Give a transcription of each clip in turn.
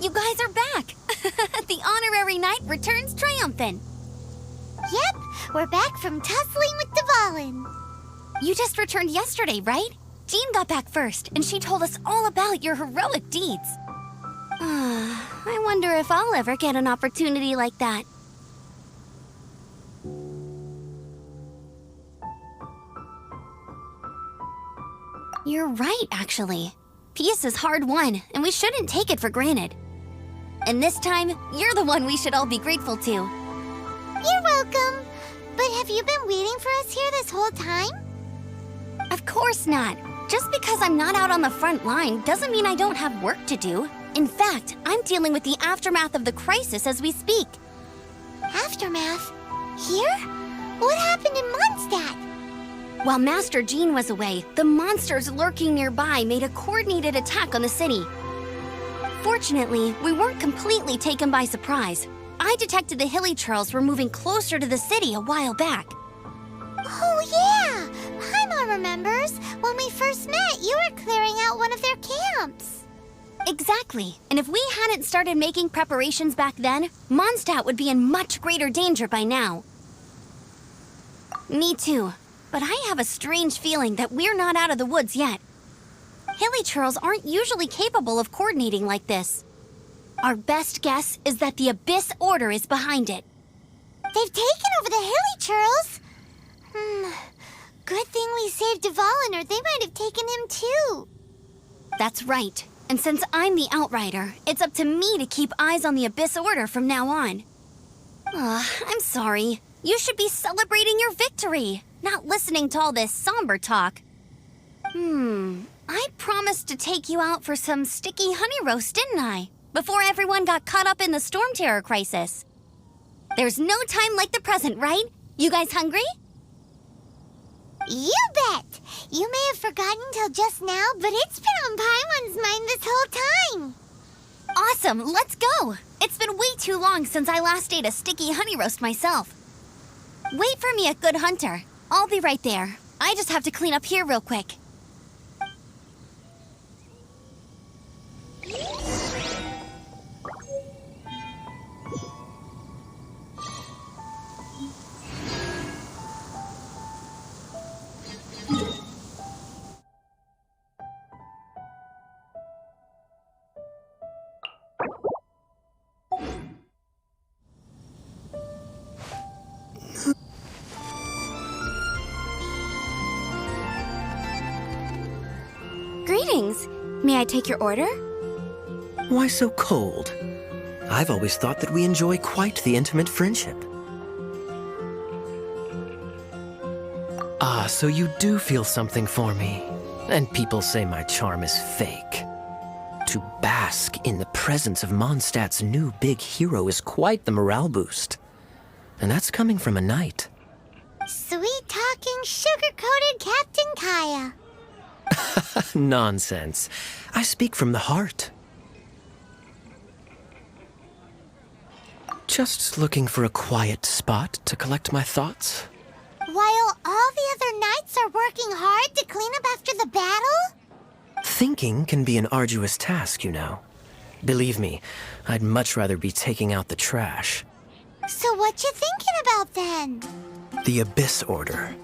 You guys are back! The honorary knight returns triumphant! Yep, we're back from tussling with Dvalin. You just returned yesterday, right? Jean got back first, and she told us all about your heroic deeds. I wonder if I'll ever get an opportunity like that. You're right, actually. Peace is hard-won, and we shouldn't take it for granted. And this time, you're the one we should all be grateful to. You're welcome. But have you been waiting for us here this whole time? Of course not. Just because I'm not out on the front line doesn't mean I don't have work to do. In fact, I'm dealing with the aftermath of the crisis as we speak. Aftermath? Here? What happened in Mondstadt? While Master Jean was away, the monsters lurking nearby made a coordinated attack on the city. Fortunately, we weren't completely taken by surprise. I detected the Hilly Churls were moving closer to the city a while back. Oh yeah! Paimon remembers. When we first met, you were clearing out one of their camps. Exactly. And if we hadn't started making preparations back then, Mondstadt would be in much greater danger by now. Me too. But I have a strange feeling that we're not out of the woods yet. Hilly Churls aren't usually capable of coordinating like this. Our best guess is that the Abyss Order is behind it. They've taken over the Hilly Churls? Good thing we saved Dvalin, or they might have taken him too. That's right. And since I'm the Outrider, it's up to me to keep eyes on the Abyss Order from now on. I'm sorry. You should be celebrating your victory, not listening to all this somber talk. I promised to take you out for some sticky honey roast, didn't I? Before everyone got caught up in the Storm Terror crisis. There's no time like the present, right? You guys hungry? You bet! You may have forgotten till just now, but it's been on Paimon's mind this whole time. Awesome, let's go! It's been way too long since I last ate a sticky honey roast myself. Wait for me at Good Hunter. I'll be right there. I just have to clean up here real quick. Greetings. May I take your order? Why so cold? I've always thought that we enjoy quite the intimate friendship. Ah, so you do feel something for me. And people say my charm is fake. To bask in the presence of Mondstadt's new big hero is quite the morale boost. And that's coming from a knight. Sweet-talking, sugar-coated Captain Kaya. Nonsense. I speak from the heart. Just looking for a quiet spot to collect my thoughts. While all the other knights are working hard to clean up after the battle? Thinking can be an arduous task, you know. Believe me, I'd much rather be taking out the trash. So what you thinking about then? The Abyss Order.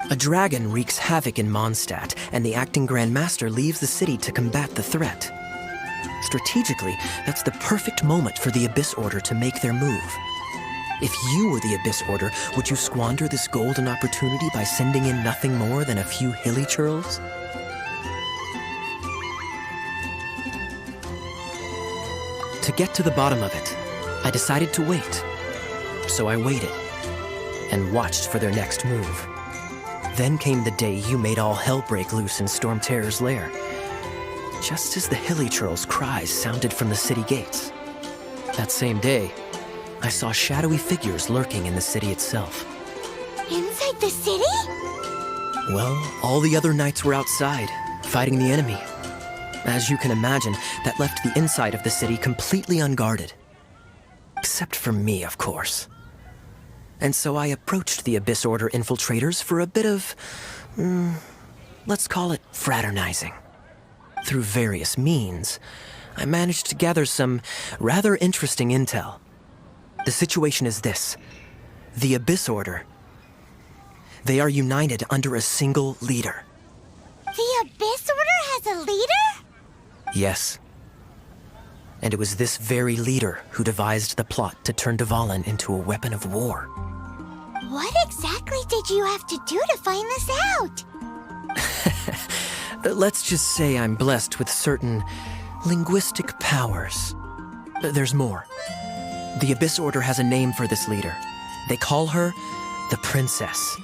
A dragon wreaks havoc in Mondstadt, and the acting Grand Master leaves the city to combat the threat. Strategically, that's the perfect moment for the Abyss Order to make their move. If you were the Abyss Order, would you squander this golden opportunity by sending in nothing more than a few Hilly Churls? To get to the bottom of it, I decided to wait. So I waited, and watched for their next move. Then came the day you made all hell break loose in Storm Terror's lair. Just as the Hilly Churls' cries sounded from the city gates. That same day, I saw shadowy figures lurking in the city itself. Inside the city? Well, all the other knights were outside, fighting the enemy. As you can imagine, that left the inside of the city completely unguarded. Except for me, of course. And so I approached the Abyss Order infiltrators for a bit of, let's call it fraternizing. Through various means, I managed to gather some rather interesting intel. The situation is this. The Abyss Order. They are united under a single leader. The Abyss Order has a leader? Yes. And it was this very leader who devised the plot to turn Dvalin into a weapon of war. What exactly did you have to do to find this out? Let's just say I'm blessed with certain linguistic powers. There's more. The Abyss Order has a name for this leader. They call her the Princess.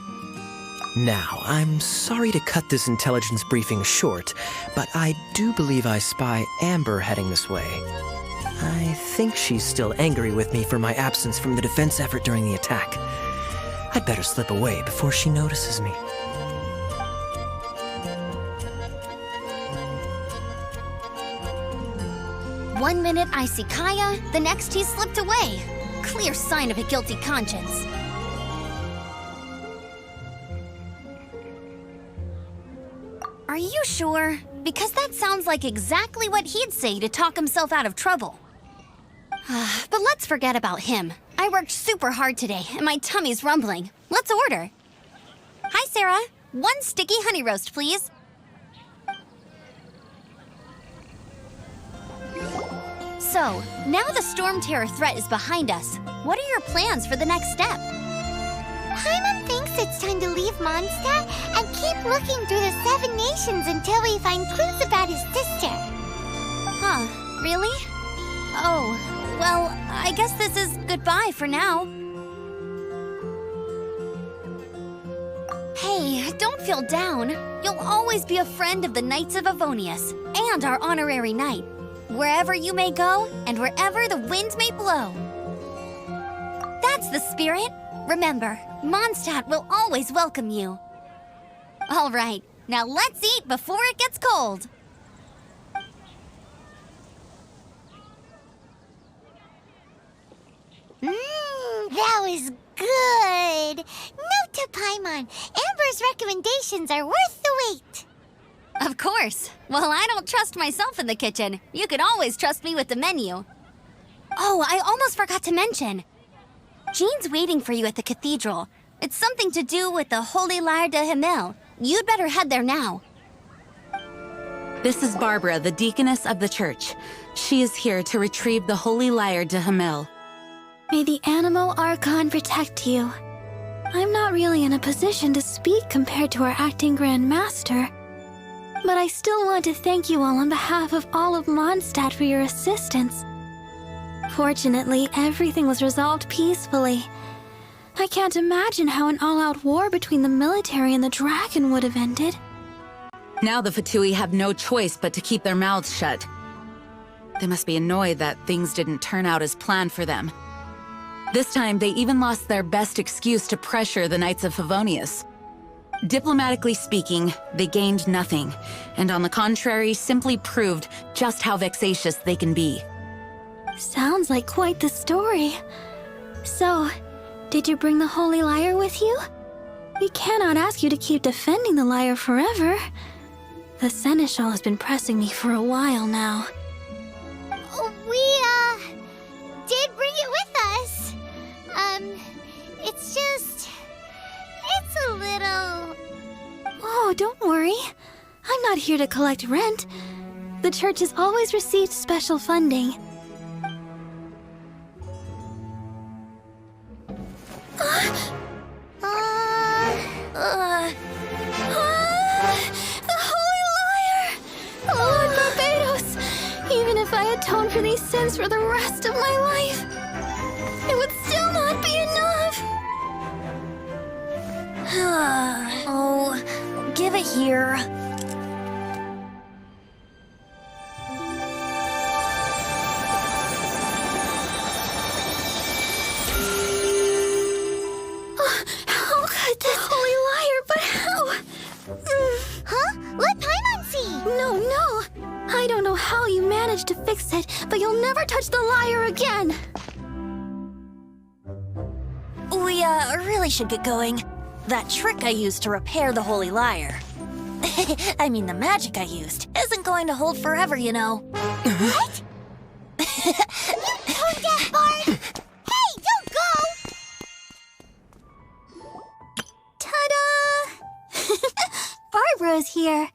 Now, I'm sorry to cut this intelligence briefing short, but I do believe I spy Amber heading this way. I think she's still angry with me for my absence from the defense effort during the attack. I'd better slip away before she notices me. One minute I see Kaya, the next he's slipped away. Clear sign of a guilty conscience. Are you sure? Because that sounds like exactly what he'd say to talk himself out of trouble. But let's forget about him. I worked super hard today, and my tummy's rumbling. Let's order. Hi, Sarah. 1 sticky honey roast, please. So, now the Storm Terror threat is behind us. What are your plans for the next step? Paimon thinks it's time to leave Mondstadt and keep looking through the 7 nations until we find clues about his sister. Huh, really? Oh, well, I guess this is goodbye for now. Hey, don't feel down. You'll always be a friend of the Knights of Avonius and our honorary knight. Wherever you may go and wherever the wind may blow. That's the spirit. Remember, Mondstadt will always welcome you. All right, now let's eat before it gets cold. That was good. Note to Paimon, Amber's recommendations are worth the wait. Of course. Well, I don't trust myself in the kitchen. You can always trust me with the menu. Oh, I almost forgot to mention. Jean's waiting for you at the cathedral. It's something to do with the Holy Lyre de Himmel. You'd better head there now. This is Barbara, the Deaconess of the church. She is here to retrieve the Holy Lyre de Himmel. May the Animo Archon protect you. I'm not really in a position to speak compared to our acting Grand Master, but I still want to thank you all on behalf of all of Mondstadt for your assistance. Fortunately, everything was resolved peacefully. I can't imagine how an all-out war between the military and the dragon would have ended. Now the Fatui have no choice but to keep their mouths shut. They must be annoyed that things didn't turn out as planned for them. This time, they even lost their best excuse to pressure the Knights of Favonius. Diplomatically speaking, they gained nothing, and on the contrary, simply proved just how vexatious they can be. Sounds like quite the story. So, did you bring the Holy Lyre with you? We cannot ask you to keep defending the lyre forever. The Seneschal has been pressing me for a while now. We, did bring it with us. It's a little... Oh, don't worry. I'm not here to collect rent. The church has always received special funding. The Holy Lyre! Lord Barbados! Even if I atone for these sins for the rest of my life, it would still not be enough! Oh, give it here. How could the Holy Lyre, but how? Huh? Let Paimon see! No. I don't know how you managed to fix it, but you'll never touch the lyre again! We, really should get going. That trick I used to repair the Holy Lyre. I mean, the magic I used isn't going to hold forever, you know. What? Tone deaf, Bard! Hey, don't go! Ta-da! Barbara's here.